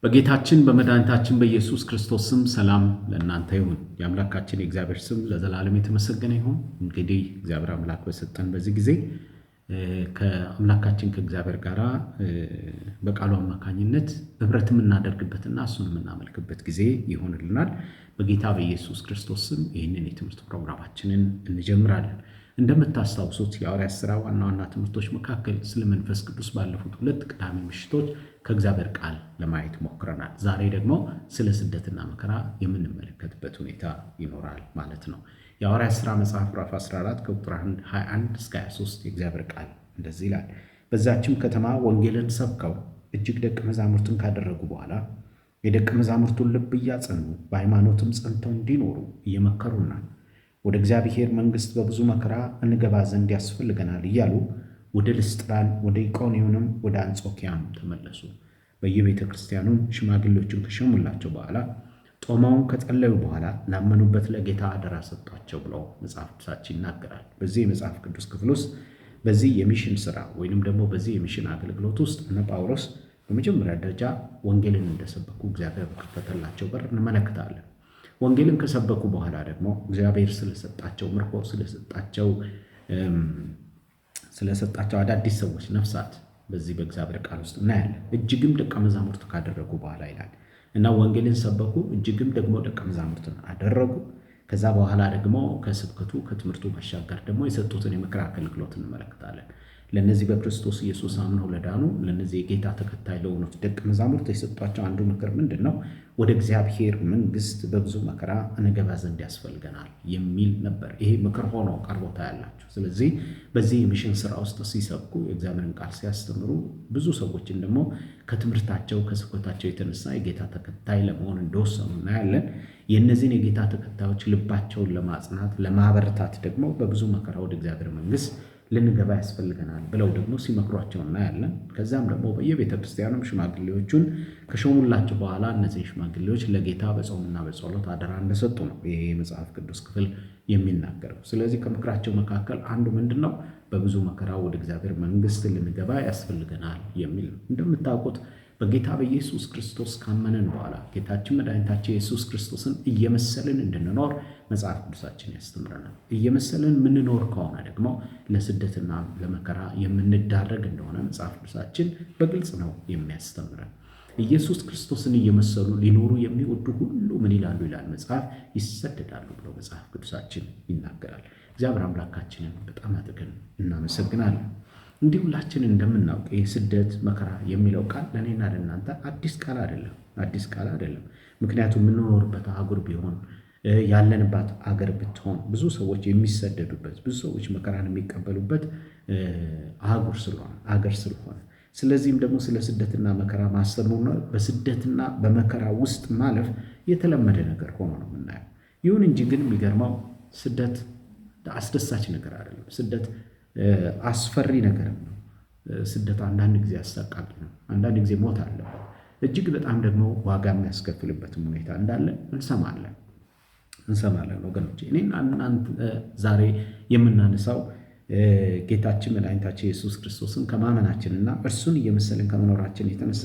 በጌታችን በመድኃኒታችን በኢየሱስ ክርስቶስ ስም ሰላም ለእናንተ ይሁን። የአምላካችን የእግዚአብሔር ስም ለዘላለም የተመሰገነ ይሁን። እንግዲህ እግዚአብሔር አምላክ በሰጠን በዚህ ጊዜ ከአምላካችን ከእግዚአብሔር ጋር በቃሉ አማካኝነት ህብረት የምናደርግበትና እሱን የምናመልክበት ጊዜ ይሆንልናል። በጌታ በኢየሱስ ክርስቶስ ስም ይህንን የትምህርት ፕሮግራማችንን እንጀምራለን። እንደምታስታውሱት የሐዋርያት ሥራ ዋና ዋና ትምህርቶች መካከል ስለ መንፈስ ቅዱስ ባለፉት 2 ቅዳሜ ምሽቶች ከእግዚአብሔር ቃል ለማየት ሞክረናል። ዛሬ ደግሞ ስለ ስደትና መከራ የምንመለከትበት ሁኔታ ይኖራል ማለት ነው። የሐዋርያት ሥራ መጽሐፍ ምዕራፍ 14 ከቁጥር 21 እስከ 23 የእግዚአብሔር ቃል እንደዚህ ይላል። በዛችም ከተማ ወንጌልን ሰብከው እጅግ ደቀ መዛሙርትን ካደረጉ በኋላ የደቀ መዛሙርቱን ልብ እያጸኑ በሃይማኖትም ጸንተው እንዲኖሩ እየመከሩና ወደ እግዚአብሔር መንግሥት በብዙ መከራ እንገባ ዘንድ ያስፈልገናል እያሉ ወደ ልስጥራን ወደ ኢቆንዮንም ወደ አንጾኪያም ተመለሱ። በየቤተ ክርስቲያኑም ሽማግሌዎችን ከሸሙላቸው በኋላ ጦማውን ከጸለዩ በኋላ ላመኑበት ለጌታ አደራ ሰጧቸው ብለው መጽሐፍ ቅዱሳችን ይናገራል። በዚህ የመጽሐፍ ቅዱስ ክፍል ውስጥ በዚህ የሚሽን ስራ ወይንም ደግሞ በዚህ የሚሽን አገልግሎት ውስጥ እነ ጳውሎስ በመጀመሪያ ደረጃ ወንጌልን እንደሰበኩ እግዚአብሔር በከፈተላቸው በር እንመለከታለን። ወንጌልን ከሰበኩ በኋላ ደግሞ እግዚአብሔር ስለሰጣቸው ምርኮ ስለሰጣቸው አዳዲስ ሰዎች ነፍሳት በዚህ በእግዚአብሔር ቃል ውስጥ እናያለን። እጅግም ደቀ መዛሙርት ካደረጉ በኋላ ይላል እና ወንጌልን ሰበኩ፣ እጅግም ደግሞ ደቀ መዛሙርትን አደረጉ። ከዛ በኋላ ደግሞ ከስብከቱ ከትምህርቱ ባሻገር ደግሞ የሰጡትን የምክር አገልግሎት እንመለከታለን። ለነዚህ በክርስቶስ ኢየሱስ አምነው ለዳኑ ለነዚህ የጌታ ተከታይ ለሆኑት ደቀ መዛሙርት የሰጧቸው አንዱ ምክር ምንድን ነው? ወደ እግዚአብሔር መንግሥት በብዙ መከራ እንገባ ዘንድ ያስፈልገናል የሚል ነበር። ይሄ ምክር ሆኖ ቀርቦታ ያላቸው። ስለዚህ በዚህ የሚሽን ስራ ውስጥ ሲሰብኩ የእግዚአብሔርን ቃል ሲያስተምሩ ብዙ ሰዎችን ደግሞ ከትምህርታቸው ከስብከታቸው የተነሳ የጌታ ተከታይ ለመሆን እንደወሰኑ እናያለን። የእነዚህን የጌታ ተከታዮች ልባቸውን ለማጽናት ለማበረታት ደግሞ በብዙ መከራ ወደ እግዚአብሔር መንግሥት ልንገባ ያስፈልገናል ብለው ደግሞ ሲመክሯቸው እናያለን። ከዛም ደግሞ በየቤተ ክርስቲያኑም ሽማግሌዎቹን ከሾሙላቸው በኋላ እነዚህ ሽማግሌዎች ለጌታ በጾምና በጸሎት አደራ እንደሰጡ ነው ይሄ የመጽሐፍ ቅዱስ ክፍል የሚናገረው። ስለዚህ ከምክራቸው መካከል አንዱ ምንድን ነው? በብዙ መከራ ወደ እግዚአብሔር መንግሥት ልንገባ ያስፈልገናል የሚል ነው። እንደምታውቁት በጌታ በኢየሱስ ክርስቶስ ካመንን በኋላ ጌታችን መድኃኒታችን ኢየሱስ ክርስቶስን እየመሰልን እንድንኖር መጽሐፍ ቅዱሳችን ያስተምረናል። እየመሰልን የምንኖር ከሆነ ደግሞ ለስደትና ለመከራ የምንዳረግ እንደሆነ መጽሐፍ ቅዱሳችን በግልጽ ነው የሚያስተምረን። ኢየሱስ ክርስቶስን እየመሰሉ ሊኖሩ የሚወዱ ሁሉ ምን ይላሉ ይላል መጽሐፍ? ይሰደዳሉ ብሎ መጽሐፍ ቅዱሳችን ይናገራል። እግዚአብሔር አምላካችንን በጣም አድርገን እናመሰግናለን። እንዲህ ሁላችን እንደምናውቅ የስደት መከራ የሚለው ቃል ለእኔና ለእናንተ አዲስ ቃል አይደለም። ምክንያቱም የምንኖርበት አህጉር ቢሆን ያለንባት አገር ብትሆን ብዙ ሰዎች የሚሰደዱበት ብዙ ሰዎች መከራን የሚቀበሉበት አገር ስለሆነ ስለዚህም ደግሞ ስለ ስደትና መከራ ማሰብ ነው። በስደትና በመከራ ውስጥ ማለፍ የተለመደ ነገር ሆኖ ነው የምናየው። ይሁን እንጂ ግን የሚገርመው ስደት አስደሳች ነገር አይደለም። ስደት አስፈሪ ነገር ነው። ስደት አንዳንድ ጊዜ አሰቃቂ ነው። አንዳንድ ጊዜ ሞት አለበት። እጅግ በጣም ደግሞ ዋጋ የሚያስከፍልበትም ሁኔታ እንዳለ እንሰማለን ወገኖች። እኔና እናንተ ዛሬ የምናነሳው ጌታችን መድኃኒታችን ኢየሱስ ክርስቶስን ከማመናችንና እርሱን እየመሰልን ከመኖራችን የተነሳ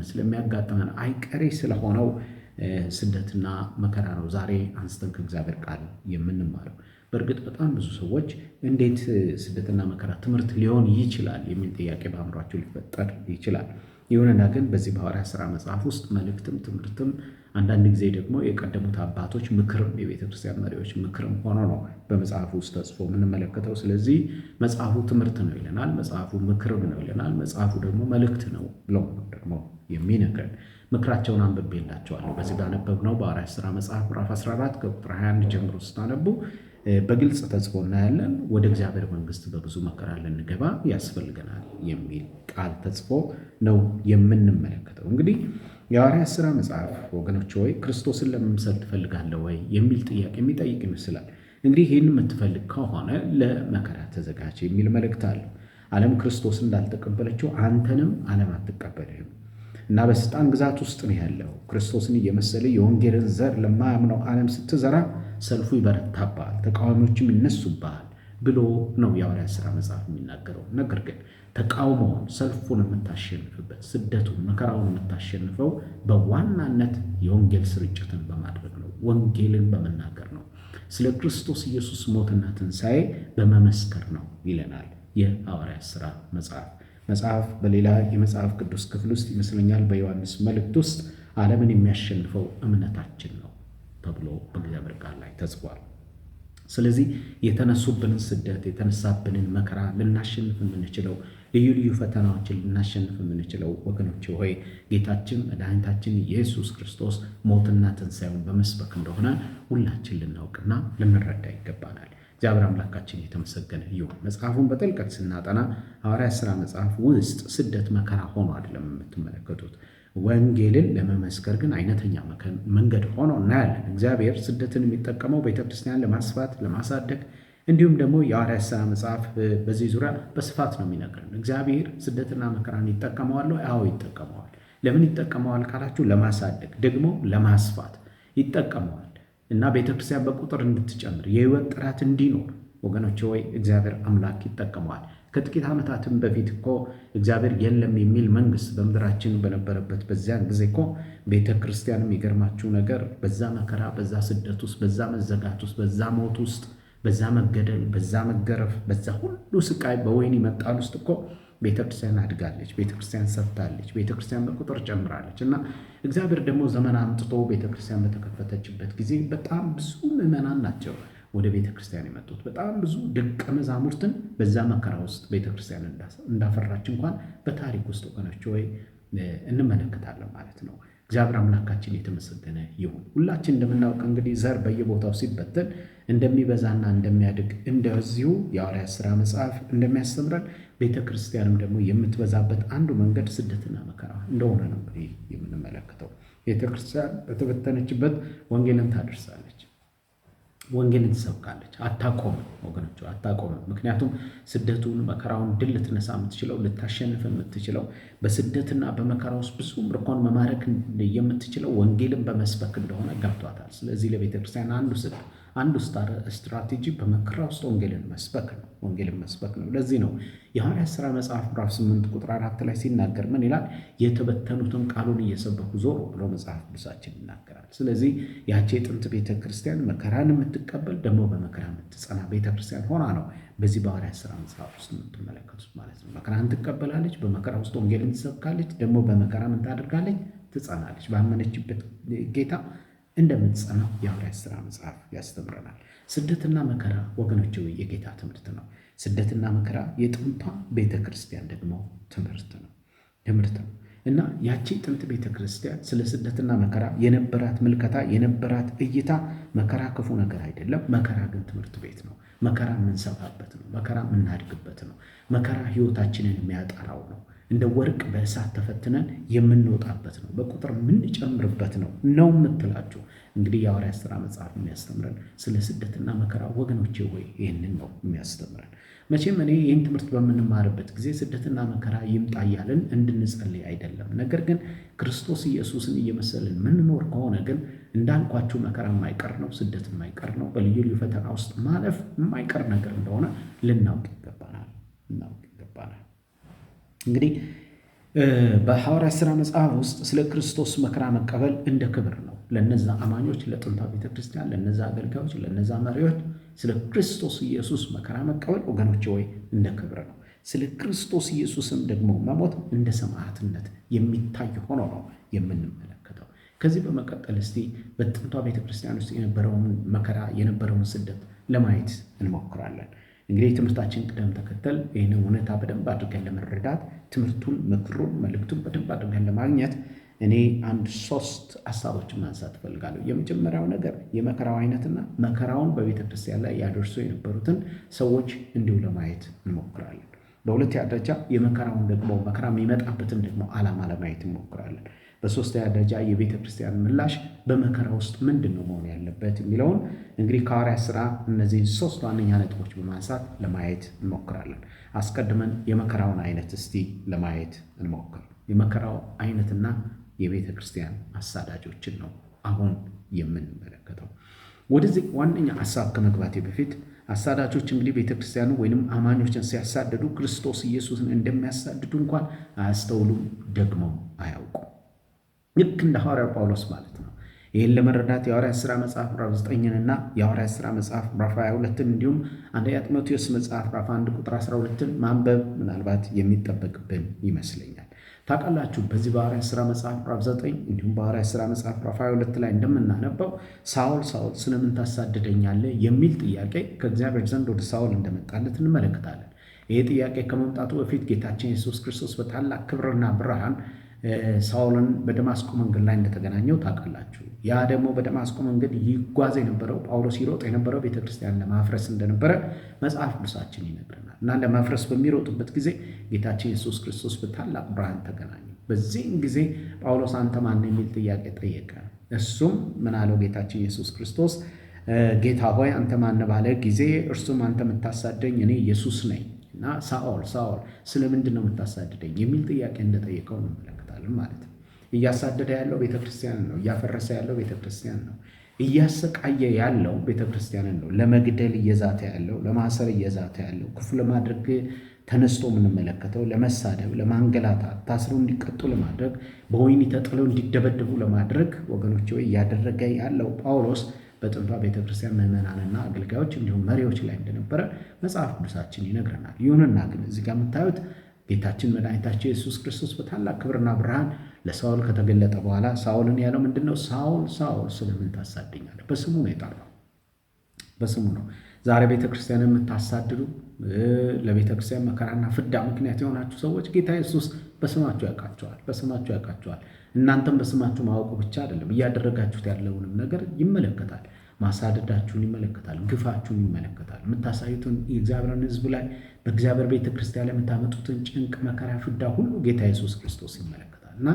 ስለሚያጋጥመን አይቀሬ ስለሆነው ስደትና መከራ ነው ዛሬ አንስተን ከእግዚአብሔር ቃል የምንማረው። በእርግጥ በጣም ብዙ ሰዎች እንዴት ስደትና መከራ ትምህርት ሊሆን ይችላል የሚል ጥያቄ በአእምሯቸው ሊፈጠር ይችላል። ይሁንና ግን በዚህ በሐዋርያት ሥራ መጽሐፍ ውስጥ መልእክትም ትምህርትም አንዳንድ ጊዜ ደግሞ የቀደሙት አባቶች ምክርም የቤተ ክርስቲያን መሪዎች ምክርም ሆኖ ነው በመጽሐፉ ውስጥ ተጽፎ የምንመለከተው። ስለዚህ መጽሐፉ ትምህርት ነው ይለናል፣ መጽሐፉ ምክርም ነው ይለናል፣ መጽሐፉ ደግሞ መልእክት ነው ብለው ነው ደግሞ የሚነግረን። ምክራቸውን አንብቤላቸዋለሁ። በዚህ ባነበብነው በሐዋርያት ሥራ መጽሐፍ ምዕራፍ 14 ከቁጥር 21 ጀምሮ ስታነቡ በግልጽ ተጽፎ እናያለን። ወደ እግዚአብሔር መንግሥት በብዙ መከራ ልንገባ ያስፈልገናል የሚል ቃል ተጽፎ ነው የምንመለከተው። እንግዲህ የሐዋርያት ሥራ መጽሐፍ ወገኖች ሆይ ክርስቶስን ለመምሰል ትፈልጋለህ ወይ የሚል ጥያቄ የሚጠይቅ ይመስላል። እንግዲህ ይህን የምትፈልግ ከሆነ ለመከራ ተዘጋጅ የሚል መልእክት አለው። ዓለም ክርስቶስ እንዳልተቀበለችው አንተንም ዓለም አትቀበልህም እና በሰይጣን ግዛት ውስጥ ነው ያለው። ክርስቶስን እየመሰለ የወንጌልን ዘር ለማያምነው ዓለም ስትዘራ ሰልፉ ይበረታብሃል፣ ተቃዋሚዎችም ይነሱብሃል፣ ብሎ ነው የሐዋርያት ሥራ መጽሐፍ የሚናገረው። ነገር ግን ተቃውሞውን፣ ሰልፉን የምታሸንፍበት፣ ስደቱን፣ መከራውን የምታሸንፈው በዋናነት የወንጌል ስርጭትን በማድረግ ነው። ወንጌልን በመናገር ነው። ስለ ክርስቶስ ኢየሱስ ሞትና ትንሣኤ በመመስከር ነው ይለናል የሐዋርያት ሥራ መጽሐፍ። በሌላ የመጽሐፍ ቅዱስ ክፍል ውስጥ ይመስለኛል በዮሐንስ መልእክት ውስጥ ዓለምን የሚያሸንፈው እምነታችን ነው ተብሎ በእግዚአብሔር ቃል ላይ ተጽፏል። ስለዚህ የተነሱብንን ስደት፣ የተነሳብንን መከራ ልናሸንፍ የምንችለው፣ ልዩ ልዩ ፈተናዎችን ልናሸንፍ የምንችለው ወገኖች ሆይ ጌታችን መድኃኒታችን ኢየሱስ ክርስቶስ ሞትና ትንሣኤውን በመስበክ እንደሆነ ሁላችን ልናውቅና ልንረዳ ይገባናል። እግዚአብሔር አምላካችን የተመሰገነ ይሁን። መጽሐፉን በጥልቀት ስናጠና ሐዋርያት ሥራ መጽሐፍ ውስጥ ስደት መከራ ሆኖ አይደለም የምትመለከቱት። ወንጌልን ለመመስከር ግን አይነተኛ መንገድ ሆኖ እናያለን። እግዚአብሔር ስደትን የሚጠቀመው ቤተክርስቲያን ለማስፋት ለማሳደግ፣ እንዲሁም ደግሞ የሐዋርያት ሥራ መጽሐፍ በዚህ ዙሪያ በስፋት ነው የሚነግረን። እግዚአብሔር ስደትና መከራን ይጠቀመዋል? አዎ ይጠቀመዋል። ለምን ይጠቀመዋል ካላችሁ፣ ለማሳደግ ደግሞ ለማስፋት ይጠቀመዋል እና ቤተክርስቲያን በቁጥር እንድትጨምር የሕይወት ጥራት እንዲኖር ወገኖች ወይ እግዚአብሔር አምላክ ይጠቀመዋል። ከጥቂት ዓመታትም በፊት እኮ እግዚአብሔር የለም የሚል መንግስት በምድራችን በነበረበት በዚያን ጊዜ እኮ ቤተ ክርስቲያን የሚገርማችሁ ነገር በዛ መከራ፣ በዛ ስደት ውስጥ፣ በዛ መዘጋት ውስጥ፣ በዛ ሞት ውስጥ፣ በዛ መገደል፣ በዛ መገረፍ፣ በዛ ሁሉ ስቃይ በወህኒ መጣል ውስጥ እኮ ቤተክርስቲያን አድጋለች፣ ቤተክርስቲያን ሰፍታለች፣ ቤተክርስቲያን በቁጥር ጨምራለች። እና እግዚአብሔር ደግሞ ዘመን አምጥቶ ቤተክርስቲያን በተከፈተችበት ጊዜ በጣም ብዙ ምዕመናን ናቸው ወደ ቤተ ክርስቲያን የመጡት። በጣም ብዙ ደቀ መዛሙርትን በዛ መከራ ውስጥ ቤተ ክርስቲያን እንዳፈራች እንኳን በታሪክ ውስጥ ወገኖች ወይ እንመለከታለን ማለት ነው። እግዚአብሔር አምላካችን የተመሰገነ ይሁን። ሁላችን እንደምናውቅ እንግዲህ ዘር በየቦታው ሲበተን እንደሚበዛና እንደሚያድግ እንደዚሁ የሐዋርያት ሥራ መጽሐፍ እንደሚያስተምረን ቤተ ክርስቲያንም ደግሞ የምትበዛበት አንዱ መንገድ ስደትና መከራ እንደሆነ ነው እንግዲህ የምንመለከተው። ቤተ ክርስቲያን በተበተነችበት ወንጌልን ታደርሳለች፣ ወንጌልን ትሰብካለች። አታቆምም ወገኖች፣ አታቆምም። ምክንያቱም ስደቱን መከራውን ድል ልትነሳ የምትችለው ልታሸንፍ የምትችለው በስደትና በመከራ ውስጥ ብዙ ምርኮን መማረክ የምትችለው ወንጌልን በመስበክ እንደሆነ ገብቷታል። ስለዚህ ለቤተ ክርስቲያን አንዱ ስትራቴጂ በመከራ ውስጥ ወንጌልን መስበክ ነው። ወንጌልን መስበክ ነው። ለዚህ ነው የሐዋርያት ሥራ መጽሐፍ ምዕራፍ 8 ቁጥር 4 ላይ ሲናገር ምን ይላል? የተበተኑትን ቃሉን እየሰበኩ ዞሩ ብሎ መጽሐፍ ቅዱሳችን ይናገራል። ስለዚህ ያቺ የጥንት ቤተ ክርስቲያን መከራን የምትቀበል ደግሞ በመከራ የምትጸና ቤተ ክርስቲያን ሆና ነው በዚህ በሐዋርያት ሥራ መጽሐፍ ውስጥ የምትመለከቱት ማለት ነው። መከራን ትቀበላለች፣ በመከራ ውስጥ ወንጌልን ትሰብካለች፣ ደግሞ በመከራ ምን ታደርጋለች? ትጸናለች። ባመነችበት ጌታ እንደምትጸናው የሐዋርያት ሥራ መጽሐፍ ያስተምረናል። ስደትና መከራ ወገኖች የጌታ ትምህርት ነው። ስደትና መከራ የጥንቷ ቤተ ክርስቲያን ደግሞ ትምህርት ነው እና ያቺ ጥንት ቤተ ክርስቲያን ስለ ስደትና መከራ የነበራት ምልከታ፣ የነበራት እይታ መከራ ክፉ ነገር አይደለም። መከራ ግን ትምህርት ቤት ነው። መከራ የምንሰፋበት ነው። መከራ የምናድግበት ነው። መከራ ሕይወታችንን የሚያጠራው ነው። እንደ ወርቅ በእሳት ተፈትነን የምንወጣበት ነው። በቁጥር የምንጨምርበት ነው የምትላችሁ እንግዲህ የሐዋርያት ሥራ መጽሐፍ የሚያስተምረን ስለ ስደትና መከራ ወገኖቼ ወይ ይህንን ነው የሚያስተምረን። መቼም እኔ ይህን ትምህርት በምንማርበት ጊዜ ስደትና መከራ ይምጣ እያልን እንድንጸልይ አይደለም። ነገር ግን ክርስቶስ ኢየሱስን እየመሰልን ምንኖር ከሆነ ግን እንዳልኳችሁ መከራ የማይቀር ነው፣ ስደት የማይቀር ነው። በልዩ ልዩ ፈተና ውስጥ ማለፍ የማይቀር ነገር እንደሆነ ልናውቅ ይገባናል። እንግዲህ በሐዋርያት ሥራ መጽሐፍ ውስጥ ስለ ክርስቶስ መከራ መቀበል እንደ ክብር ነው። ለነዛ አማኞች፣ ለጥንቷ ቤተ ክርስቲያን፣ ለነዛ አገልጋዮች፣ ለነዛ መሪዎች ስለ ክርስቶስ ኢየሱስ መከራ መቀበል ወገኖች ወይ እንደ ክብር ነው። ስለ ክርስቶስ ኢየሱስም ደግሞ መሞት እንደ ሰማዕትነት የሚታይ ሆኖ ነው የምንመለከተው። ከዚህ በመቀጠል እስቲ በጥንቷ ቤተ ክርስቲያን ውስጥ የነበረውን መከራ፣ የነበረውን ስደት ለማየት እንሞክራለን። እንግዲህ የትምህርታችን ቅደም ተከተል ይህን እውነታ በደንብ አድርገን ለመረዳት ትምህርቱን፣ ምክሩን፣ መልእክቱን በደንብ አድርገን ለማግኘት እኔ 3 ሀሳቦችን ማንሳት እፈልጋለሁ። የመጀመሪያው ነገር የመከራው አይነትና መከራውን በቤተ ክርስቲያን ላይ ያደርሱ የነበሩትን ሰዎች እንዲሁ ለማየት እንሞክራለን። በሁለተኛ ደረጃ የመከራውን ደግሞ መከራ የሚመጣበትን ደግሞ ዓላማ ለማየት እንሞክራለን። በሶስተኛ ደረጃ የቤተ ክርስቲያን ምላሽ በመከራ ውስጥ ምንድን ነው መሆን ያለበት የሚለውን እንግዲህ ከሐዋርያት ሥራ እነዚህን 3 ዋነኛ ነጥቦች በማንሳት ለማየት እንሞክራለን። አስቀድመን የመከራውን አይነት እስቲ ለማየት እንሞክር። የመከራው አይነትና የቤተ ክርስቲያን አሳዳጆችን ነው አሁን የምንመለከተው። ወደዚህ ዋነኛ ሀሳብ ከመግባቴ በፊት አሳዳጆች እንግዲህ ቤተክርስቲያኑ ወይንም አማኞችን ሲያሳድዱ ክርስቶስ ኢየሱስን እንደሚያሳድዱ እንኳን አያስተውሉም፣ ደግሞ አያውቁም። ልክ እንደ ሐዋርያው ጳውሎስ ማለት ነው። ይህን ለመረዳት የሐዋርያት ሥራ መጽሐፍ ምዕራፍ 9ና የሐዋርያት ሥራ መጽሐፍ ምዕራፍ 22ን እንዲሁም አንደኛ ጢሞቴዎስ መጽሐፍ ምዕራፍ 1 ቁጥር 12ን ማንበብ ምናልባት የሚጠበቅብን ይመስለኛል። ታውቃላችሁ በዚህ በሐዋርያት ሥራ መጽሐፍ ምዕራፍ 9 እንዲሁም በሐዋርያት ሥራ መጽሐፍ ምዕራፍ 22 ላይ እንደምናነበው ሳውል ሳውል ስለምን ታሳድደኛለህ የሚል ጥያቄ ከእግዚአብሔር ዘንድ ወደ ሳውል እንደመጣለት እንመለከታለን። ይህ ጥያቄ ከመምጣቱ በፊት ጌታችን ኢየሱስ ክርስቶስ በታላቅ ክብርና ብርሃን ሳውልን በደማስቆ መንገድ ላይ እንደተገናኘው ታውቃላችሁ። ያ ደግሞ በደማስቆ መንገድ ይጓዝ የነበረው ጳውሎስ ይሮጥ የነበረው ቤተክርስቲያን ለማፍረስ እንደነበረ መጽሐፍ ቅዱሳችን ይነግረናል። እና ለማፍረስ በሚሮጡበት ጊዜ ጌታችን ኢየሱስ ክርስቶስ በታላቅ ብርሃን ተገናኙ። በዚህም ጊዜ ጳውሎስ አንተ ማን የሚል ጥያቄ ጠየቀ። እሱም ምን አለው? ጌታችን ኢየሱስ ክርስቶስ ጌታ ሆይ አንተ ማን ባለ ጊዜ እርሱም አንተ የምታሳደኝ እኔ ኢየሱስ ነኝ እና ሳኦል ሳኦል ስለምንድን ነው የምታሳድደኝ የሚል ጥያቄ እንደጠየቀው እንመለከታለን ማለት ነው። እያሳደደ ያለው ቤተክርስቲያንን ነው። እያፈረሰ ያለው ቤተክርስቲያን ነው። እያሰቃየ ያለው ቤተክርስቲያንን ነው። ለመግደል እየዛተ ያለው፣ ለማሰር እየዛተ ያለው፣ ክፉ ለማድረግ ተነስቶ የምንመለከተው፣ ለመሳደብ፣ ለማንገላታት፣ ታስረው እንዲቀጡ ለማድረግ፣ በወህኒ ተጥለው እንዲደበደቡ ለማድረግ ወገኖች ወይ እያደረገ ያለው ጳውሎስ በጥንቷ ቤተክርስቲያን ምዕመናንና አገልጋዮች እንዲሁም መሪዎች ላይ እንደነበረ መጽሐፍ ቅዱሳችን ይነግረናል። ይሁንና ግን እዚህ ጋር የምታዩት ጌታችን መድኃኒታችን ኢየሱስ ክርስቶስ በታላቅ ክብርና ብርሃን ለሳውል ከተገለጠ በኋላ ሳውልን ያለው ምንድን ነው? ሳውል ሳውል ስለምን ታሳድኛለህ? በስሙ ነው የጠራው፣ በስሙ ነው። ዛሬ ቤተክርስቲያንን የምታሳድዱ ለቤተክርስቲያን መከራና ፍዳ ምክንያት የሆናችሁ ሰዎች ጌታ ኢየሱስ በስማችሁ ያውቃቸዋል፣ በስማችሁ ያውቃቸዋል። እናንተም በስማችሁ ማወቁ ብቻ አይደለም እያደረጋችሁት ያለውንም ነገር ይመለከታል። ማሳደዳችሁን ይመለከታል፣ ግፋችሁን ይመለከታል። የምታሳዩትን የእግዚአብሔርን ሕዝብ ላይ በእግዚአብሔር ቤተክርስቲያን ላይ የምታመጡትን ጭንቅ፣ መከራ፣ ፍዳ ሁሉ ጌታ ኢየሱስ ክርስቶስ ይመለከታል። እና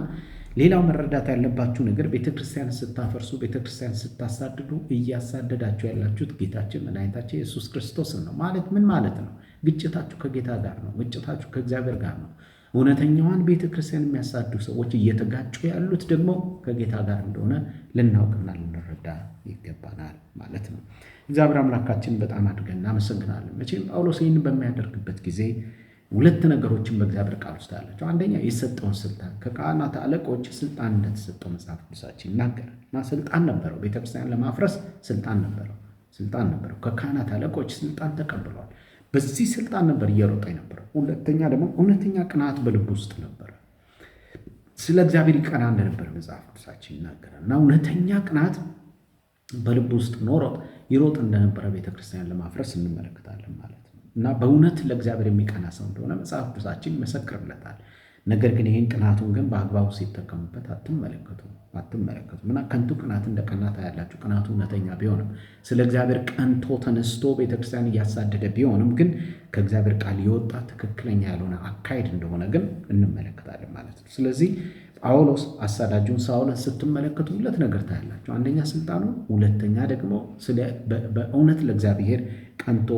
ሌላው መረዳት ያለባችሁ ነገር ቤተክርስቲያን ስታፈርሱ፣ ቤተክርስቲያን ስታሳድዱ እያሳደዳችሁ ያላችሁት ጌታችን መድኃኒታችን ኢየሱስ ክርስቶስን ነው። ማለት ምን ማለት ነው? ግጭታችሁ ከጌታ ጋር ነው። ግጭታችሁ ከእግዚአብሔር ጋር ነው። እውነተኛዋን ቤተክርስቲያን የሚያሳዱ ሰዎች እየተጋጩ ያሉት ደግሞ ከጌታ ጋር እንደሆነ ልናውቅና ልንረዳ ይገባናል ማለት ነው። እግዚአብሔር አምላካችን በጣም አድርገን እናመሰግናለን። መቼም ጳውሎስ ይህን በሚያደርግበት ጊዜ ሁለት ነገሮችን በእግዚአብሔር ቃል ውስጥ አላቸው። አንደኛ የሰጠውን ስልጣን፣ ከካህናት አለቆች ስልጣን እንደተሰጠው መጽሐፍ ቅዱሳችን ይናገራል። እና ስልጣን ነበረው፣ ቤተክርስቲያን ለማፍረስ ስልጣን ነበረው። ከካህናት አለቆች ስልጣን ተቀብሏል። በዚህ ስልጣን ነበር እየሮጠ የነበረው። ሁለተኛ ደግሞ እውነተኛ ቅናት በልቡ ውስጥ ነበረ። ስለ እግዚአብሔር ይቀና እንደነበረ መጽሐፍ ቅዱሳችን ይናገራል። እና እውነተኛ ቅናት በልቡ ውስጥ ኖሮት ይሮጥ እንደነበረ ቤተክርስቲያን ለማፍረስ እንመለከታለን ማለት ነው። እና በእውነት ለእግዚአብሔር የሚቀና ሰው እንደሆነ መጽሐፍ ቅዱሳችን ይመሰክርለታል። ነገር ግን ይህን ቅናቱን ግን በአግባቡ ሲጠቀሙበት አትመለከቱም። እና ከንቱ ቅናት እንደ ቀናታ ያላችሁ ቅናቱ እውነተኛ ቢሆንም ስለ እግዚአብሔር ቀንቶ ተነስቶ ቤተክርስቲያን እያሳደደ ቢሆንም ግን ከእግዚአብሔር ቃል የወጣ ትክክለኛ ያልሆነ አካሄድ እንደሆነ ግን እንመለከታለን ማለት ነው። ስለዚህ ጳውሎስ አሳዳጁን ሳውልን ስትመለከቱ ሁለት ነገር ታያላችሁ። አንደኛ ስልጣኑ፣ ሁለተኛ ደግሞ በእውነት ለእግዚአብሔር ቀንቶ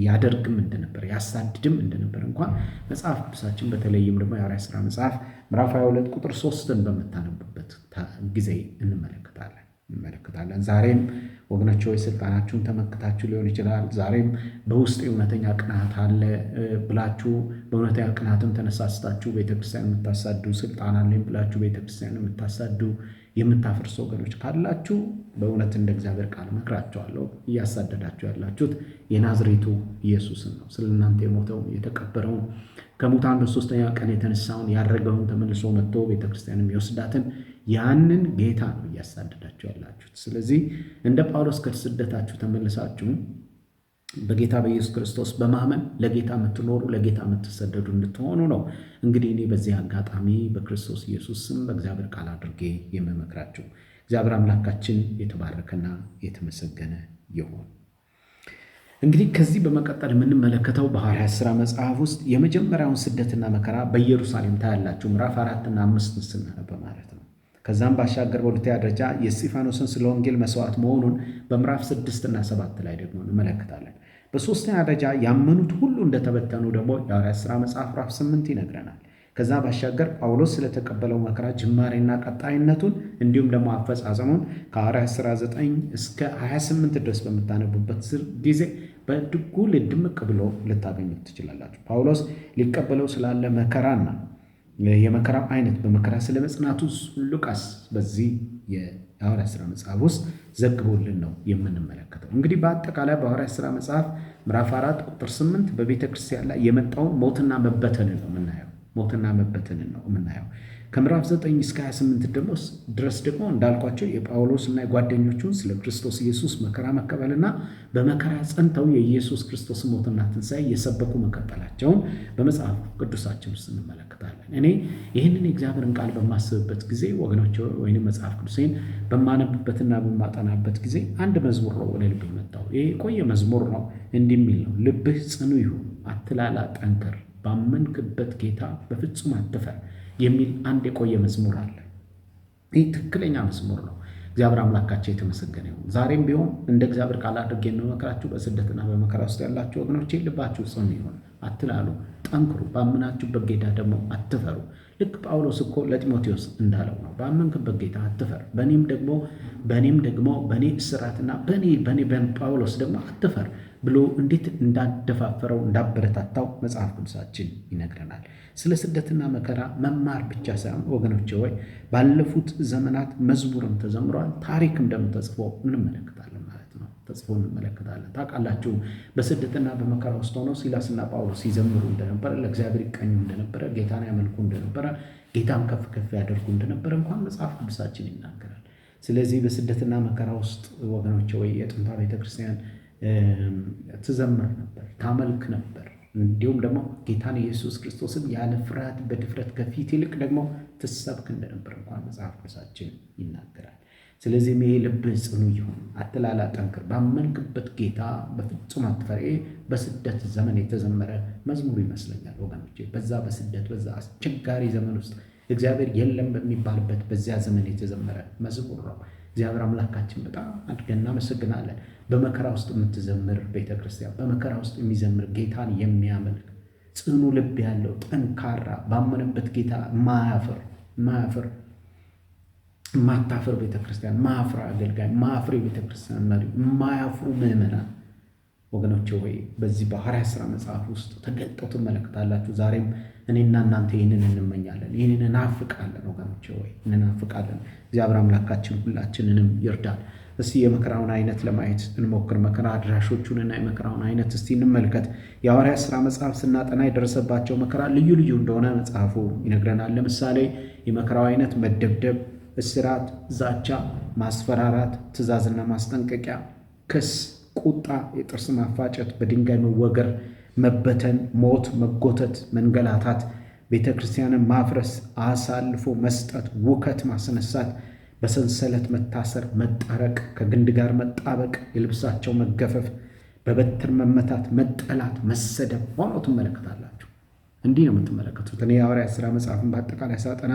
ያደርግም እንደነበር ያሳድድም እንደነበር እንኳን መጽሐፍ ቅዱሳችን በተለይም ደግሞ የሐዋርያት ሥራ መጽሐፍ ምዕራፍ 22 ቁጥር 3ን በምታነቡበት ጊዜ እንመለከታለን። ዛሬም ወገኖች ሆይ ስልጣናችሁን ተመክታችሁ ሊሆን ይችላል። ዛሬም በውስጥ እውነተኛ ቅናት አለ ብላችሁ በእውነተኛ ቅናትም ተነሳስታችሁ ቤተክርስቲያን የምታሳዱ፣ ስልጣን አለኝ ብላችሁ ቤተክርስቲያን የምታሳዱ የምታፈርሱ ወገኖች ካላችሁ በእውነት እንደ እግዚአብሔር ቃል መክራችኋለሁ። እያሳደዳችሁ ያላችሁት የናዝሬቱ ኢየሱስን ነው። ስለ እናንተ የሞተውን የተቀበረውን ከሙታን በሦስተኛ ቀን የተነሳውን ያረገውን ተመልሶ መጥቶ ቤተክርስቲያንም የወስዳትን ያንን ጌታ ነው እያሳደዳችሁ ያላችሁት። ስለዚህ እንደ ጳውሎስ ከስደታችሁ ተመልሳችሁ በጌታ በኢየሱስ ክርስቶስ በማመን ለጌታ የምትኖሩ ለጌታ የምትሰደዱ እንድትሆኑ ነው። እንግዲህ እኔ በዚህ አጋጣሚ በክርስቶስ ኢየሱስ ስም በእግዚአብሔር ቃል አድርጌ የምመክራችሁ። እግዚአብሔር አምላካችን የተባረከና የተመሰገነ ይሁን። እንግዲህ ከዚህ በመቀጠል የምንመለከተው በሐዋርያት ሥራ መጽሐፍ ውስጥ የመጀመሪያውን ስደትና መከራ በኢየሩሳሌም ታያላችሁ። ምዕራፍ 4 እና 5 ስናነብ ማለት ነው። ከዛም ባሻገር በሁለተኛ ደረጃ የእስጢፋኖስን ስለ ወንጌል መስዋዕት መሆኑን በምዕራፍ 6 እና 7 ላይ ደግሞ እንመለከታለን። በሦስተኛ ደረጃ ያመኑት ሁሉ እንደተበተኑ ደግሞ የሐዋርያት ሥራ መጽሐፍ ምዕራፍ 8 ይነግረናል። ከዛ ባሻገር ጳውሎስ ስለተቀበለው መከራ ጅማሬና ቀጣይነቱን እንዲሁም ደግሞ አፈጻጸሙን ከሐዋርያት ሥራ 9 እስከ 28 ድረስ በምታነቡበት ጊዜ በድጉ ልድምቅ ብሎ ልታገኙት ትችላላችሁ። ጳውሎስ ሊቀበለው ስላለ መከራና የመከራው አይነት በመከራ ስለ መጽናቱ ሉቃስ በዚህ የሐዋርያት ሥራ መጽሐፍ ውስጥ ዘግቦልን ነው የምንመለከተው። እንግዲህ በአጠቃላይ በሐዋርያት ሥራ መጽሐፍ ምዕራፍ 4 ቁጥር 8 በቤተ ክርስቲያን ላይ የመጣውን ሞትና መበተንን ነው የምናየው። ከምዕራፍ 9 እስከ 28 ድረስ ደግሞ እንዳልኳቸው የጳውሎስና የጓደኞቹን ስለ ክርስቶስ ኢየሱስ መከራ መቀበልና በመከራ ጸንተው የኢየሱስ ክርስቶስ ሞትና ትንሣኤ እየሰበኩ መቀጠላቸውን በመጽሐፍ ቅዱሳችን ውስጥ እንመለከታለን። እኔ ይህንን የእግዚአብሔርን ቃል በማስብበት ጊዜ ወገኖች፣ ወይም መጽሐፍ ቅዱሴን በማነብበትና በማጠናበት ጊዜ አንድ መዝሙር ነው ወደ ልቤ መጣው። ይህ የቆየ መዝሙር ነው። እንዲህ የሚል ነው። ልብህ ጽኑ ይሁን፣ አትላላ፣ ጠንክር፣ ባመንክበት ጌታ በፍጹም አትፈር የሚል አንድ የቆየ መዝሙር አለ። ይህ ትክክለኛ መዝሙር ነው። እግዚአብሔር አምላካቸው የተመሰገነ ይሁን። ዛሬም ቢሆን እንደ እግዚአብሔር ቃል አድርጌ የምመክራችሁ በስደትና በመከራ ውስጥ ያላችሁ ወገኖቼ ልባችሁ ጽኑ ይሁን፣ አትላሉ፣ ጠንክሩ፣ ባመናችሁበት ጌታ ደግሞ አትፈሩ። ልክ ጳውሎስ እኮ ለጢሞቴዎስ እንዳለው ነው። ባመንክበት ጌታ አትፈር፣ በእኔም ደግሞ በእኔ እስራትና በእኔ ጳውሎስ ደግሞ አትፈር ብሎ እንዴት እንዳደፋፈረው እንዳበረታታው መጽሐፍ ቅዱሳችን ይነግረናል። ስለ ስደትና መከራ መማር ብቻ ሳይሆን ወገኖቼ ሆይ ባለፉት ዘመናት መዝሙርም ተዘምሯል፣ ታሪክም ደግሞ ተጽፎ እንመለከታለን ማለት ነው። ታውቃላችሁ፣ በስደትና በመከራ ውስጥ ሆነው ሲላስና ጳውሎስ ሲዘምሩ እንደነበረ፣ ለእግዚአብሔር ይቀኙ እንደነበረ፣ ጌታን ያመልኩ እንደነበረ፣ ጌታን ከፍ ከፍ ያደርጉ እንደነበረ እንኳን መጽሐፍ ቅዱሳችን ይናገራል። ስለዚህ በስደትና መከራ ውስጥ ወገኖቼ ሆይ የጥንቷ ቤተክርስቲያን ትዘምር ነበር፣ ታመልክ ነበር። እንዲሁም ደግሞ ጌታን ኢየሱስ ክርስቶስን ያለ ፍርሃት በድፍረት ከፊት ይልቅ ደግሞ ትሰብክ እንደነበር እንኳን መጽሐፍ ቅዱሳችን ይናገራል። ስለዚህም ይሄ ልብህ ጽኑ ይሁን፣ አትላላ፣ ጠንክር፣ ባመንክበት ጌታ በፍጹም አትፈር። በስደት ዘመን የተዘመረ መዝሙር ይመስለኛል ወገኖቼ። በዛ በስደት በዛ አስቸጋሪ ዘመን ውስጥ እግዚአብሔር የለም በሚባልበት በዚያ ዘመን የተዘመረ መዝሙር ነው። እግዚአብሔር አምላካችን በጣም አድርገን እናመሰግናለን። በመከራ ውስጥ የምትዘምር ቤተክርስቲያን፣ በመከራ ውስጥ የሚዘምር ጌታን የሚያመልክ ጽኑ ልብ ያለው ጠንካራ፣ ባመነበት ጌታ ማታፍር ቤተክርስቲያን፣ ማፍራ አገልጋይ፣ ማፍሬ ቤተክርስቲያን መሪ፣ ማያፍሩ ምዕመናን ወገኖቼ ሆይ በዚህ በሐዋርያት ሥራ መጽሐፍ ውስጥ ተገልጠው ትመለከታላችሁ። ዛሬም እኔና እናንተ ይህንን እንመኛለን፣ ይህንን እናፍቃለን ወገኖቼ ሆይ እንናፍቃለን። እግዚአብሔር አምላካችን ሁላችንንም ይርዳል። እስቲ የመከራውን አይነት ለማየት እንሞክር። መከራ አድራሾቹንና የመከራውን አይነት እስቲ እንመልከት። የሐዋርያት ሥራ መጽሐፍ ስናጠና የደረሰባቸው መከራ ልዩ ልዩ እንደሆነ መጽሐፉ ይነግረናል። ለምሳሌ የመከራው አይነት መደብደብ፣ እስራት፣ ዛቻ፣ ማስፈራራት፣ ትእዛዝና ማስጠንቀቂያ፣ ክስ፣ ቁጣ፣ የጥርስ ማፋጨት፣ በድንጋይ መወገር፣ መበተን፣ ሞት፣ መጎተት፣ መንገላታት፣ ቤተ ክርስቲያንን ማፍረስ፣ አሳልፎ መስጠት፣ ውከት ማስነሳት፣ በሰንሰለት መታሰር፣ መጣረቅ፣ ከግንድ ጋር መጣበቅ፣ የልብሳቸው መገፈፍ፣ በበትር መመታት፣ መጠላት፣ መሰደብ ሆኖ ትመለከታላችሁ። እንዲህ ነው የምትመለከቱት። እኔ የሐዋርያት ሥራ መጽሐፍን በአጠቃላይ ሳጠና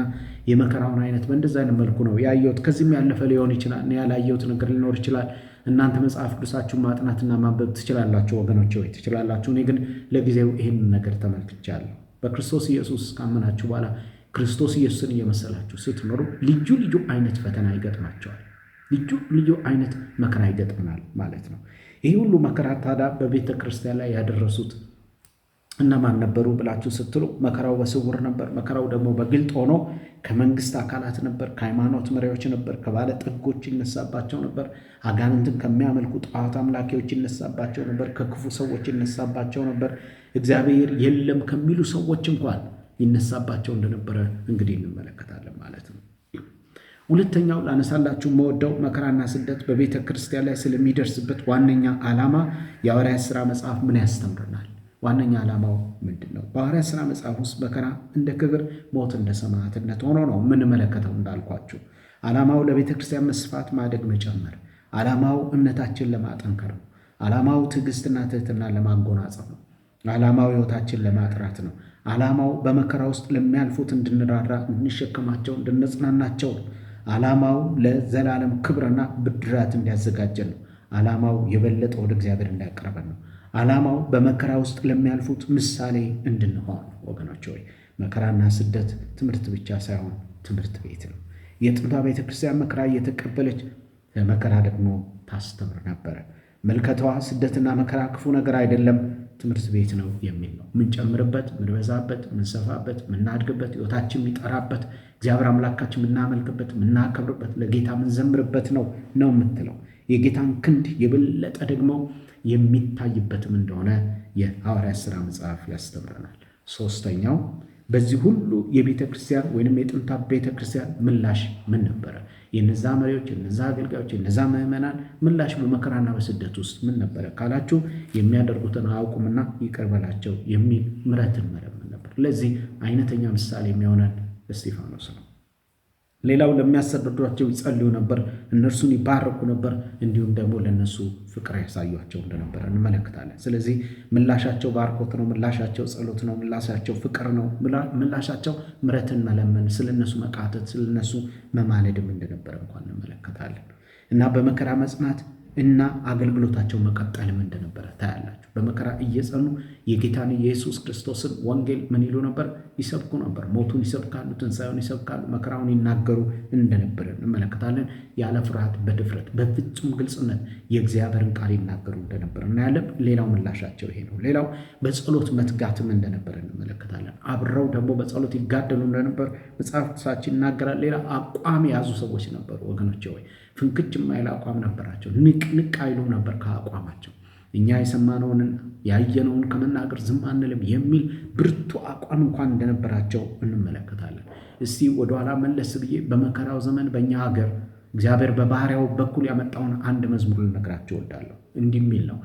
የመከራውን አይነት በእንደዚህ አይነት መልኩ ነው ያየሁት። ከዚህም ያለፈ ሊሆን ይችላል፣ እኔ ያላየሁት ነገር ሊኖር ይችላል። እናንተ መጽሐፍ ቅዱሳችሁን ማጥናትና ማንበብ ትችላላችሁ ወገኖቼ ሆይ ትችላላችሁ። እኔ ግን ለጊዜው ይህንን ነገር ተመልክቻለሁ። በክርስቶስ ኢየሱስ ካመናችሁ በኋላ ክርስቶስ ኢየሱስን እየመሰላችሁ ስትኖሩ ልዩ ልዩ አይነት ፈተና ይገጥማቸዋል። ልዩ ልዩ አይነት መከራ ይገጥመናል ማለት ነው። ይህ ሁሉ መከራ ታዲያ በቤተ ክርስቲያን ላይ ያደረሱት እነማን ነበሩ ብላችሁ ስትሉ መከራው በስውር ነበር። መከራው ደግሞ በግልጥ ሆኖ ከመንግስት አካላት ነበር፣ ከሃይማኖት መሪዎች ነበር፣ ከባለ ጠጎች ይነሳባቸው ነበር፣ አጋንንትን ከሚያመልኩ ጣዖት አምላኪዎች ይነሳባቸው ነበር፣ ከክፉ ሰዎች ይነሳባቸው ነበር፣ እግዚአብሔር የለም ከሚሉ ሰዎች እንኳን ይነሳባቸው እንደነበረ እንግዲህ እንመለከታለን ማለት ነው። ሁለተኛው ላነሳላችሁ መወደው መከራና ስደት በቤተ ክርስቲያን ላይ ስለሚደርስበት ዋነኛ ዓላማ የሐዋርያት ሥራ መጽሐፍ ምን ያስተምረናል? ዋነኛ ዓላማው ምንድን ነው? በሐዋርያት ሥራ መጽሐፍ ውስጥ መከራ እንደ ክብር፣ ሞት እንደ ሰማዕትነት ሆኖ ነው የምንመለከተው። እንዳልኳችሁ ዓላማው ለቤተ ክርስቲያን መስፋት፣ ማደግ፣ መጨመር። ዓላማው እምነታችን ለማጠንከር ነው። ዓላማው ትዕግስትና ትህትና ለማጎናጸፍ ነው። ዓላማው ሕይወታችን ለማጥራት ነው። ዓላማው በመከራ ውስጥ ለሚያልፉት እንድንራራ፣ እንድንሸከማቸው፣ እንድንጽናናቸው ነው። ዓላማው ለዘላለም ክብርና ብድራት እንዲያዘጋጀን ነው። ዓላማው የበለጠ ወደ እግዚአብሔር እንዲያቀርበን ነው። ዓላማው በመከራ ውስጥ ለሚያልፉት ምሳሌ እንድንሆን ወገኖች ሆይ መከራና ስደት ትምህርት ብቻ ሳይሆን ትምህርት ቤት ነው። የጥንቷ ቤተ ክርስቲያን መከራ እየተቀበለች መከራ ደግሞ ታስተምር ነበረ። መልከተዋ ስደትና መከራ ክፉ ነገር አይደለም፣ ትምህርት ቤት ነው የሚል ነው። ምንጨምርበት፣ ምንበዛበት፣ ምንሰፋበት፣ ምናድግበት፣ ሕይወታችን የሚጠራበት፣ እግዚአብሔር አምላካችን ምናመልክበት፣ ምናከብርበት፣ ለጌታ ምንዘምርበት ነው የምትለው። የጌታን ክንድ የበለጠ ደግሞ የሚታይበትም እንደሆነ የሐዋርያት ሥራ መጽሐፍ ያስተምረናል። ሶስተኛው በዚህ ሁሉ የቤተ ክርስቲያን ወይንም የጥንታ ቤተ ክርስቲያን ምላሽ ምን ነበረ? የነዛ መሪዎች፣ የነዛ አገልጋዮች፣ የነዛ ምዕመናን ምላሽ በመከራና በስደት ውስጥ ምን ነበረ ካላችሁ የሚያደርጉትን አያውቁምና ይቅር በላቸው የሚል ምሕረትን መለመን ነበር። ለዚህ አይነተኛ ምሳሌ የሚሆነን እስጢፋኖስ ነው። ሌላው ለሚያሰድዷቸው ይጸልዩ ነበር፣ እነርሱን ይባረኩ ነበር፣ እንዲሁም ደግሞ ለነሱ ፍቅር ያሳዩቸው እንደነበረ እንመለከታለን። ስለዚህ ምላሻቸው ባርኮት ነው፣ ምላሻቸው ጸሎት ነው፣ ምላሻቸው ፍቅር ነው፣ ምላሻቸው ምሕረትን መለመን፣ ስለነሱ መቃተት፣ ስለነሱ መማለድም እንደነበረ እንኳን እንመለከታለን። እና በመከራ መጽናት እና አገልግሎታቸው መቀጠልም እንደነበረ ታያላችሁ። በመከራ እየጸኑ የጌታን የኢየሱስ ክርስቶስን ወንጌል ምን ይሉ ነበር? ይሰብኩ ነበር። ሞቱን ይሰብካሉ፣ ትንሣኤውን ይሰብካሉ፣ መከራውን ይናገሩ እንደነበረ እንመለከታለን። ያለ ፍርሃት በድፍረት በፍጹም ግልጽነት የእግዚአብሔርን ቃል ይናገሩ እንደነበረ እናያለን። ሌላው ምላሻቸው ይሄ ነው። ሌላው በጸሎት መትጋትም እንደነበረ እንመለከታለን። አብረው ደግሞ በጸሎት ይጋደሉ እንደነበር መጽሐፍ ቅዱሳችን ይናገራል። ሌላ አቋም የያዙ ሰዎች ነበሩ ወገኖቼ ወይ ፍንክች የማይል አቋም ነበራቸው። ንቅ አይሉም ነበር ከአቋማቸው። እኛ የሰማነውን ያየነውን ከመናገር ዝም አንልም የሚል ብርቱ አቋም እንኳን እንደነበራቸው እንመለከታለን። እስቲ ወደኋላ መለስ ብዬ በመከራው ዘመን በእኛ ሀገር እግዚአብሔር በባህሪያው በኩል ያመጣውን አንድ መዝሙር ልነግራቸው እወዳለሁ። እንዲህ የሚል ነው።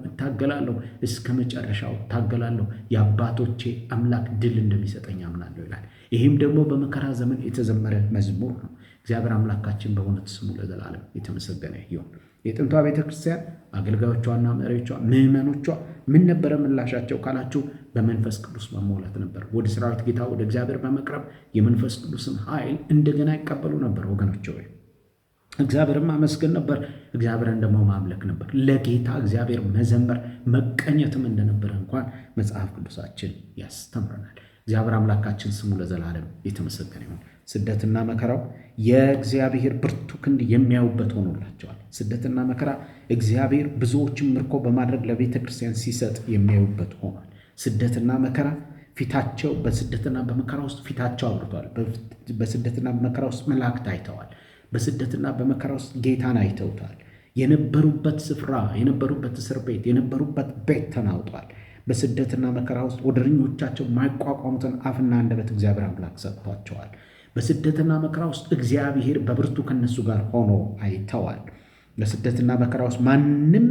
እታገላለሁ እስከ መጨረሻው እታገላለሁ፣ የአባቶቼ አምላክ ድል እንደሚሰጠኝ አምናለሁ ይላል። ይህም ደግሞ በመከራ ዘመን የተዘመረ መዝሙር ነው። እግዚአብሔር አምላካችን በእውነት ስሙ ለዘላለም የተመሰገነ ይሁን። የጥንቷ ቤተክርስቲያን አገልጋዮቿና መሪዎቿ፣ ምዕመኖቿ ምን ነበረ ምላሻቸው ካላችሁ በመንፈስ ቅዱስ መሞላት ነበር። ወደ ሰራዊት ጌታ ወደ እግዚአብሔር በመቅረብ የመንፈስ ቅዱስን ኃይል እንደገና ይቀበሉ ነበር ወገኖች ሆይ። እግዚአብሔርን ማመስገን ነበር። እግዚአብሔርን ደግሞ ማምለክ ነበር። ለጌታ እግዚአብሔር መዘመር መቀኘትም እንደነበረ እንኳን መጽሐፍ ቅዱሳችን ያስተምረናል። እግዚአብሔር አምላካችን ስሙ ለዘላለም የተመሰገነ ይሁን። ስደትና መከራው የእግዚአብሔር ብርቱ ክንድ የሚያዩበት ሆኖላቸዋል። ስደትና መከራ እግዚአብሔር ብዙዎችን ምርኮ በማድረግ ለቤተ ክርስቲያን ሲሰጥ የሚያዩበት ሆኗል። ስደትና መከራ ፊታቸው በስደትና በመከራ ውስጥ ፊታቸው አብርቷል። በስደትና በመከራ ውስጥ መላእክት አይተዋል። በስደትና በመከራ ውስጥ ጌታን አይተውታል። የነበሩበት ስፍራ፣ የነበሩበት እስር ቤት፣ የነበሩበት ቤት ተናውጧል። በስደትና መከራ ውስጥ ወደረኞቻቸው የማይቋቋሙትን አፍና አንደበት እግዚአብሔር አምላክ ሰጥቷቸዋል። በስደትና መከራ ውስጥ እግዚአብሔር በብርቱ ከነሱ ጋር ሆኖ አይተዋል። በስደትና መከራ ውስጥ ማንም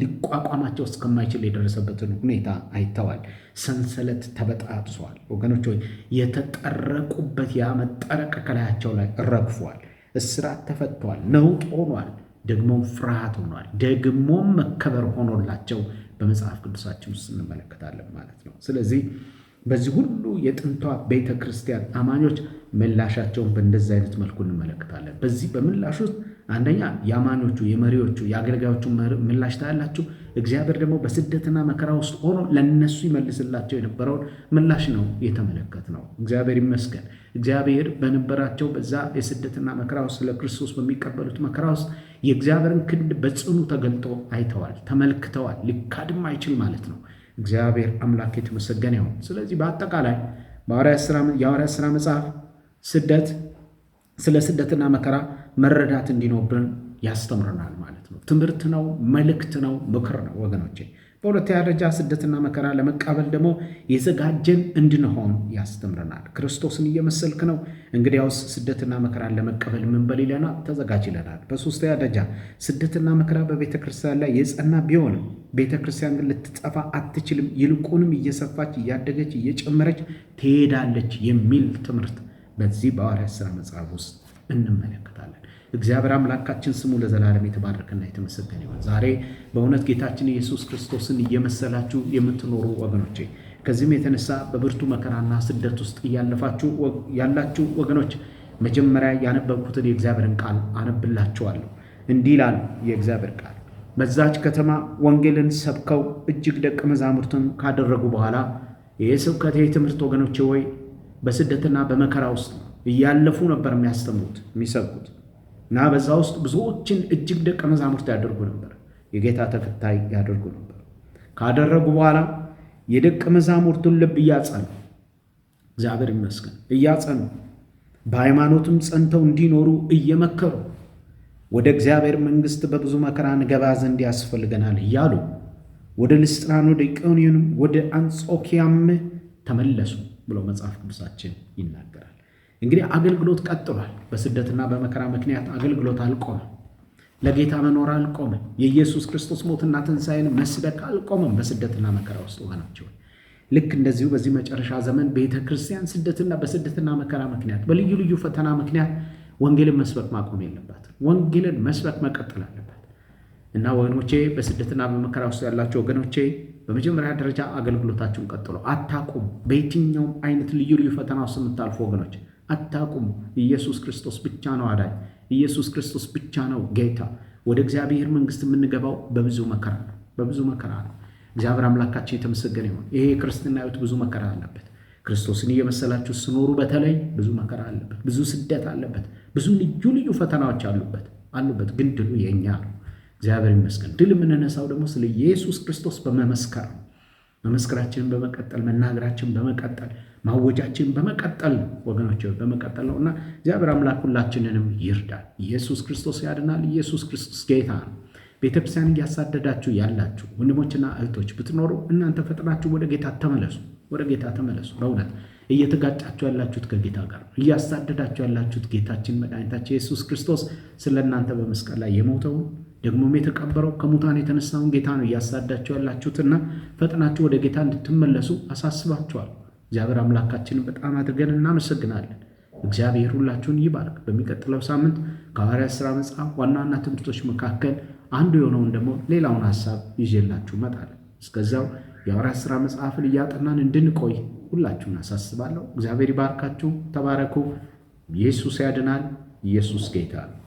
ሊቋቋማቸው እስከማይችል የደረሰበትን ሁኔታ አይተዋል። ሰንሰለት ተበጣጥሷል ወገኖች ሆይ፣ የተጠረቁበት ያ መጠረቅ ከላያቸው ላይ ረግፏል። እስራት ተፈቷል። ነውጥ ሆኗል። ደግሞም ፍርሃት ሆኗል። ደግሞም መከበር ሆኖላቸው በመጽሐፍ ቅዱሳችን ውስጥ እንመለከታለን ማለት ነው። ስለዚህ በዚህ ሁሉ የጥንቷ ቤተ ክርስቲያን አማኞች ምላሻቸውን በእንደዚህ አይነት መልኩ እንመለከታለን። በዚህ በምላሽ ውስጥ አንደኛ የአማኞቹ፣ የመሪዎቹ፣ የአገልጋዮቹ ምላሽ ታያላችሁ። እግዚአብሔር ደግሞ በስደትና መከራ ውስጥ ሆኖ ለነሱ ይመልስላቸው የነበረውን ምላሽ ነው የተመለከትነው። እግዚአብሔር ይመስገን። እግዚአብሔር በነበራቸው በዛ የስደትና መከራ ውስጥ ለክርስቶስ በሚቀበሉት መከራ ውስጥ የእግዚአብሔርን ክንድ በጽኑ ተገልጦ አይተዋል፣ ተመልክተዋል። ሊካድም አይችል ማለት ነው። እግዚአብሔር አምላክ የተመሰገነ ይሁን። ስለዚህ በአጠቃላይ የሐዋርያት ሥራ መጽሐፍ ስለ ስደትና መከራ መረዳት እንዲኖርብን ያስተምረናል ማለት ነው። ትምህርት ነው፣ መልእክት ነው፣ ምክር ነው ወገኖቼ። በሁለተኛ ደረጃ ስደትና መከራ ለመቃበል ደግሞ የዘጋጀን እንድንሆን ያስተምረናል። ክርስቶስን እየመሰልክ ነው፣ እንግዲያውስ ስደትና መከራን ለመቀበል ምን በል ይለናል? ተዘጋጅ ይለናል። በሶስተኛ ደረጃ ስደትና መከራ በቤተ ክርስቲያን ላይ የጸና ቢሆንም ቤተ ክርስቲያን ግን ልትጠፋ አትችልም፣ ይልቁንም እየሰፋች እያደገች እየጨመረች ትሄዳለች የሚል ትምህርት በዚህ በሐዋርያት ሥራ መጽሐፍ ውስጥ እንመለከታለን። እግዚአብሔር አምላካችን ስሙ ለዘላለም የተባረከና የተመሰገነ ይሁን። ዛሬ በእውነት ጌታችን ኢየሱስ ክርስቶስን እየመሰላችሁ የምትኖሩ ወገኖቼ፣ ከዚህም የተነሳ በብርቱ መከራና ስደት ውስጥ ያላችሁ ወገኖች መጀመሪያ ያነበብኩትን የእግዚአብሔርን ቃል አነብላችኋለሁ። እንዲህ ይላል የእግዚአብሔር ቃል። በዛች ከተማ ወንጌልን ሰብከው እጅግ ደቀ መዛሙርትን ካደረጉ በኋላ የስብከቴ ትምህርት ወገኖቼ ወይ በስደትና በመከራ ውስጥ እያለፉ ነበር የሚያስተምሩት የሚሰብኩት እና በዛ ውስጥ ብዙዎችን እጅግ ደቀ መዛሙርት ያደርጉ ነበር። የጌታ ተከታይ ያደርጉ ነበር። ካደረጉ በኋላ የደቀ መዛሙርቱን ልብ እያጸኑ፣ እግዚአብሔር ይመስገን እያጸኑ፣ በሃይማኖትም ጸንተው እንዲኖሩ እየመከሩ ወደ እግዚአብሔር መንግሥት በብዙ መከራ እንገባ ዘንድ ያስፈልገናል እያሉ ወደ ልስጥራን፣ ወደ ኢቆንዮንም፣ ወደ አንጾኪያም ተመለሱ ብሎ መጽሐፍ ቅዱሳችን ይናገራል። እንግዲህ አገልግሎት ቀጥሏል። በስደትና በመከራ ምክንያት አገልግሎት አልቆመም። ለጌታ መኖር አልቆመም። የኢየሱስ ክርስቶስ ሞትና ትንሣኤን መስበክ አልቆመም። በስደትና መከራ ውስጥ ሆናቸው ልክ እንደዚሁ በዚህ መጨረሻ ዘመን ቤተ ክርስቲያን በስደትና መከራ ምክንያት በልዩ ልዩ ፈተና ምክንያት ወንጌልን መስበክ ማቆም የለባትም። ወንጌልን መስበክ መቀጠል አለባት እና ወገኖቼ፣ በስደትና በመከራ ውስጥ ያላቸው ወገኖቼ በመጀመሪያ ደረጃ አገልግሎታችሁን ቀጥሎ አታቁሙ። በየትኛውም አይነት ልዩ ልዩ ፈተና ውስጥ የምታልፉ ወገኖች አታቁሙ። ኢየሱስ ክርስቶስ ብቻ ነው አዳኝ። ኢየሱስ ክርስቶስ ብቻ ነው ጌታ። ወደ እግዚአብሔር መንግሥት የምንገባው በብዙ መከራ ነው። በብዙ መከራ ነው። እግዚአብሔር አምላካችን የተመሰገነ ይሁን። ይሄ የክርስትና ሕይወት ብዙ መከራ አለበት። ክርስቶስን እየመሰላችሁ ስኖሩ በተለይ ብዙ መከራ አለበት፣ ብዙ ስደት አለበት፣ ብዙ ልዩ ልዩ ፈተናዎች አሉበት። ግን ድሉ የእኛ ነው። እግዚአብሔር ይመስገን። ድል የምንነሳው ደግሞ ስለ ኢየሱስ ክርስቶስ በመመስከር ነው። መመስከራችንን በመቀጠል፣ መናገራችንን በመቀጠል፣ ማወጃችንን በመቀጠል ወገኖች በመቀጠል ነው እና እግዚአብሔር አምላክ ሁላችንንም ይርዳል። ኢየሱስ ክርስቶስ ያድናል። ኢየሱስ ክርስቶስ ጌታ ነው። ቤተክርስቲያን እያሳደዳችሁ ያላችሁ ወንድሞችና እህቶች ብትኖሩ እናንተ ፈጥናችሁ ወደ ጌታ ተመለሱ። ወደ ጌታ ተመለሱ። በእውነት እየተጋጫችሁ ያላችሁት ከጌታ ጋር ነው። እያሳደዳችሁ ያላችሁት ጌታችን መድኃኒታችን ኢየሱስ ክርስቶስ ስለ እናንተ በመስቀል ላይ የሞተውን ደግሞም የተቀበረው ከሙታን የተነሳውን ጌታ ነው እያሳዳችሁ ያላችሁትና ፈጥናችሁ ወደ ጌታ እንድትመለሱ አሳስባችኋል። እግዚአብሔር አምላካችንን በጣም አድርገን እናመሰግናለን። እግዚአብሔር ሁላችሁን ይባርክ። በሚቀጥለው ሳምንት ከሐዋርያት ሥራ መጽሐፍ ዋና ዋና ትምህርቶች መካከል አንዱ የሆነውን ደግሞ ሌላውን ሐሳብ ይዤላችሁ እመጣለሁ። እስከዚያው የሐዋርያት ሥራ መጽሐፍን እያጠናን እንድንቆይ ሁላችሁን አሳስባለሁ። እግዚአብሔር ይባርካችሁ። ተባረኩ። ኢየሱስ ያድናል። ኢየሱስ ጌታ ነው።